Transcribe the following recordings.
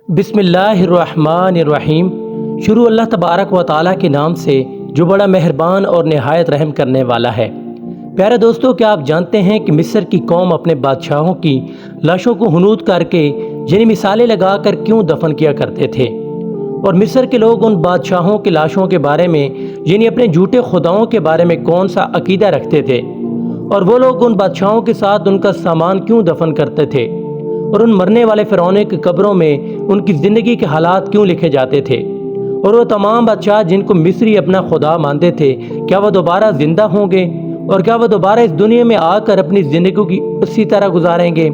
بسم اللہ الرحمن الرحیم۔ شروع اللہ تبارک و تعالیٰ کے نام سے جو بڑا مہربان اور نہایت رحم کرنے والا ہے۔ پیارے دوستو، کیا آپ جانتے ہیں کہ مصر کی قوم اپنے بادشاہوں کی لاشوں کو حنوط کر کے یعنی مثالیں لگا کر کیوں دفن کیا کرتے تھے؟ اور مصر کے لوگ ان بادشاہوں کی لاشوں کے بارے میں یعنی اپنے جھوٹے خداؤں کے بارے میں کون سا عقیدہ رکھتے تھے؟ اور وہ لوگ ان بادشاہوں کے ساتھ ان کا سامان کیوں دفن کرتے تھے؟ اور ان مرنے والے فرعونوں کی قبروں میں ان کی زندگی کے حالات کیوں لکھے جاتے تھے؟ اور وہ تمام بادشاہ جن کو مصری اپنا خدا مانتے تھے، کیا وہ دوبارہ زندہ ہوں گے؟ اور کیا وہ دوبارہ اس دنیا میں آ کر اپنی زندگی کی اسی طرح گزاریں گے؟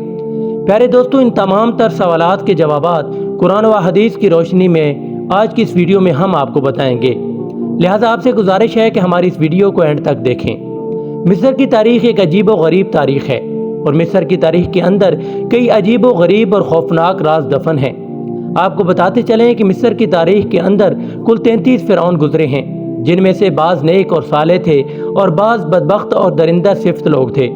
پیارے دوستو، ان تمام تر سوالات کے جوابات قرآن و حدیث کی روشنی میں آج کی اس ویڈیو میں ہم آپ کو بتائیں گے، لہٰذا آپ سے گزارش ہے کہ ہماری اس ویڈیو کو اینڈ تک دیکھیں۔ مصر کی تاریخ ایک عجیب و غریب تاریخ ہے، اور مصر کی تاریخ کے اندر کئی عجیب و غریب اور خوفناک راز دفن ہیں۔ آپ کو بتاتے چلیں کہ مصر کی تاریخ کے اندر کل 33 فرعون گزرے ہیں، جن میں سے بعض نیک اور صالح تھے اور بعض بدبخت اور درندہ صفت لوگ تھے۔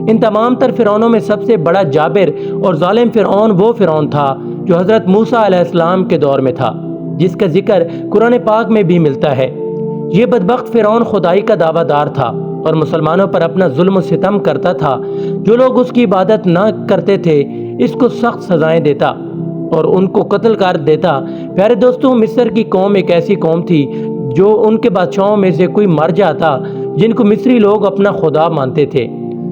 ان تمام تر فرعونوں میں سب سے بڑا جابر اور ظالم فرعون وہ فرعون تھا جو حضرت موسیٰ علیہ السلام کے دور میں تھا، جس کا ذکر قرآن پاک میں بھی ملتا ہے۔ یہ بدبخت فرعون خدائی کا دعویٰ دار تھا اور مسلمانوں پر اپنا ظلم و ستم کرتا تھا۔ جو لوگ اس کی عبادت نہ کرتے تھے اس کو سخت سزائیں دیتا اور ان کو قتل کر دیتا۔ پیارے دوستوں، مصر کی قوم ایک ایسی قوم تھی جو ان کے بادشاہوں میں سے کوئی مر جاتا جن کو مصری لوگ اپنا خدا مانتے تھے،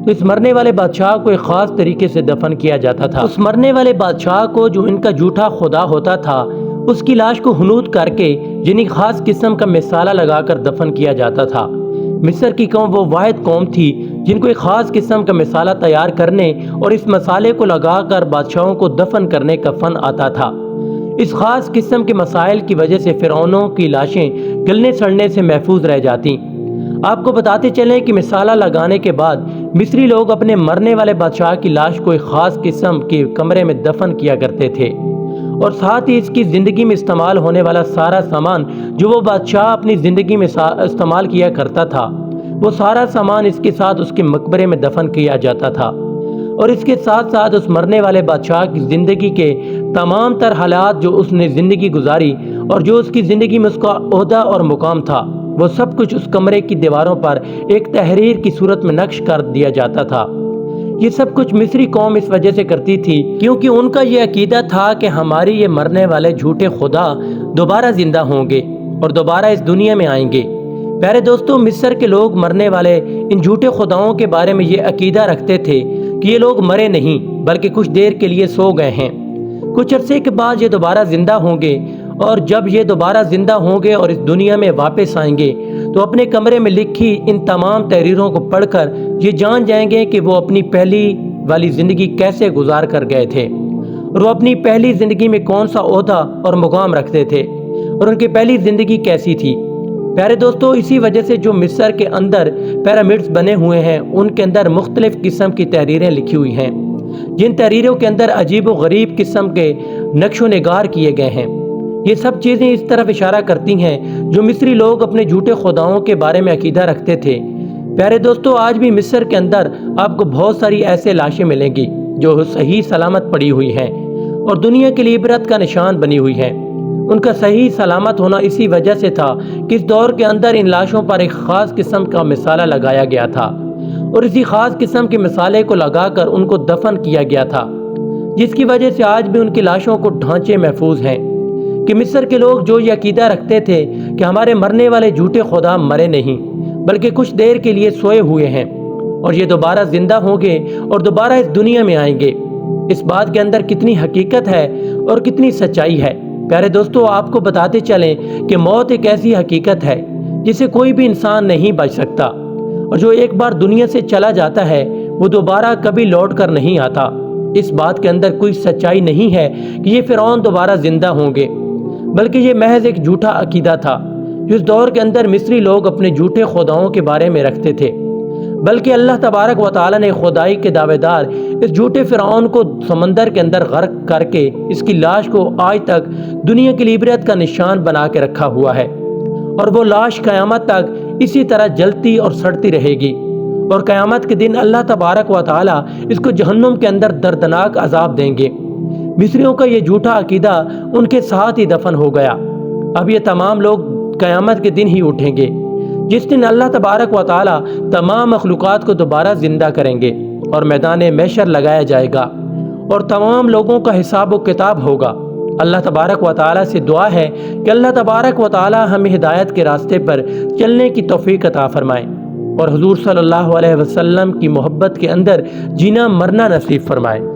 تو اس مرنے والے بادشاہ کو ایک خاص طریقے سے دفن کیا جاتا تھا۔ اس مرنے والے بادشاہ کو جو ان کا جھوٹا خدا ہوتا تھا، اس کی لاش کو حنوط کر کے یعنی خاص قسم کا مثالہ لگا کر دفن کیا جاتا تھا۔ مصر کی قوم وہ واحد قوم تھی جن کو ایک خاص قسم کا مثالہ تیار کرنے اور اس مسالے کو لگا کر بادشاہوں کو دفن کرنے کا فن آتا تھا۔ اس خاص قسم کے مسائل کی وجہ سے فرعونوں کی لاشیں گلنے سڑنے سے محفوظ رہ جاتی۔ آپ کو بتاتے چلیں کہ مثالہ لگانے کے بعد مصری لوگ اپنے مرنے والے بادشاہ کی لاش کو ایک خاص قسم کے کمرے میں دفن کیا کرتے تھے، اور ساتھ ہی اس کی زندگی میں استعمال ہونے والا سارا سامان جو وہ بادشاہ اپنی زندگی میں استعمال کیا کرتا تھا، وہ سارا سامان اس کے ساتھ اس کے مقبرے میں دفن کیا جاتا تھا۔ اور اس کے ساتھ ساتھ اس مرنے والے بادشاہ کی زندگی کے تمام تر حالات جو اس نے زندگی گزاری اور جو اس کی زندگی میں اس کا عہدہ اور مقام تھا، وہ سب کچھ اس کمرے کی دیواروں پر ایک تحریر کی صورت میں نقش کر دیا جاتا تھا۔ یہ سب کچھ مصری قوم اس وجہ سے کرتی تھی کیونکہ ان کا یہ عقیدہ تھا کہ ہماری یہ مرنے والے جھوٹے خدا دوبارہ زندہ ہوں گے اور دوبارہ اس دنیا میں آئیں گے۔ پیارے دوستو، مصر کے لوگ مرنے والے ان جھوٹے خداؤں کے بارے میں یہ عقیدہ رکھتے تھے کہ یہ لوگ مرے نہیں بلکہ کچھ دیر کے لیے سو گئے ہیں، کچھ عرصے کے بعد یہ دوبارہ زندہ ہوں گے، اور جب یہ دوبارہ زندہ ہوں گے اور اس دنیا میں واپس آئیں گے تو اپنے کمرے میں لکھی ان تمام تحریروں کو پڑھ کر یہ جان جائیں گے کہ وہ اپنی پہلی والی زندگی کیسے گزار کر گئے تھے، اور وہ اپنی پہلی زندگی میں کون سا عہدہ اور مقام رکھتے تھے، اور ان کی پہلی زندگی کیسی تھی۔ پیارے دوستو، اسی وجہ سے جو مصر کے اندر پیرامڈز بنے ہوئے ہیں ان کے اندر مختلف قسم کی تحریریں لکھی ہوئی ہیں، جن تحریروں کے اندر عجیب و غریب قسم کے نقش و نگار کیے گئے ہیں۔ یہ سب چیزیں اس طرف اشارہ کرتی ہیں جو مصری لوگ اپنے جھوٹے خداؤں کے بارے میں عقیدہ رکھتے تھے۔ پیارے دوستو، آج بھی مصر کے اندر آپ کو بہت ساری ایسے لاشیں ملیں گی جو صحیح سلامت پڑی ہوئی ہیں اور دنیا کے لیے عبرت کا نشان بنی ہوئی ہیں۔ ان کا صحیح سلامت ہونا اسی وجہ سے تھا کہ اس دور کے اندر ان لاشوں پر ایک خاص قسم کا مثالہ لگایا گیا تھا، اور اسی خاص قسم کے مثالے کو لگا کر ان کو دفن کیا گیا تھا، جس کی وجہ سے آج بھی ان کی لاشوں کو ڈھانچے محفوظ ہیں کہ مصر کے لوگ جو یہ عقیدہ رکھتے تھے کہ ہمارے مرنے والے جھوٹے خدا مرے نہیں بلکہ کچھ دیر کے لیے سوئے ہوئے ہیں اور یہ دوبارہ زندہ ہوں گے اور دوبارہ اس دنیا میں آئیں گے، اس بات کے اندر کتنی حقیقت ہے اور کتنی سچائی ہے۔ پیارے دوستو، آپ کو بتاتے چلیں کہ موت ایک ایسی حقیقت ہے جسے کوئی بھی انسان نہیں بچ سکتا، اور جو ایک بار دنیا سے چلا جاتا ہے وہ دوبارہ کبھی لوٹ کر نہیں آتا۔ اس بات کے اندر کوئی سچائی نہیں ہے کہ یہ فرعون دوبارہ زندہ ہوں گے، بلکہ یہ محض ایک جھوٹا عقیدہ تھا جو اس دور کے اندر مصری لوگ اپنے جھوٹے خداؤں کے بارے میں رکھتے تھے۔ بلکہ اللہ تبارک و تعالیٰ نے خدائی کے دعوے دار اس جھوٹے فرعون کو سمندر کے اندر غرق کر کے اس کی لاش کو آج تک دنیا کے لیے عبرت کا نشان بنا کے رکھا ہوا ہے، اور وہ لاش قیامت تک اسی طرح جلتی اور سڑتی رہے گی، اور قیامت کے دن اللہ تبارک و تعالیٰ اس کو جہنم کے اندر دردناک عذاب دیں گے۔ مصریوں کا یہ جھوٹا عقیدہ ان کے ساتھ ہی دفن ہو گیا۔ اب یہ تمام لوگ قیامت کے دن ہی اٹھیں گے، جس دن اللہ تبارک و تعالی تمام مخلوقات کو دوبارہ زندہ کریں گے اور میدان محشر لگایا جائے گا اور تمام لوگوں کا حساب و کتاب ہوگا۔ اللہ تبارک و تعالی سے دعا ہے کہ اللہ تبارک و تعالی ہمیں ہدایت کے راستے پر چلنے کی توفیق عطا فرمائے اور حضور صلی اللہ علیہ وسلم کی محبت کے اندر جینا مرنا نصیب فرمائے۔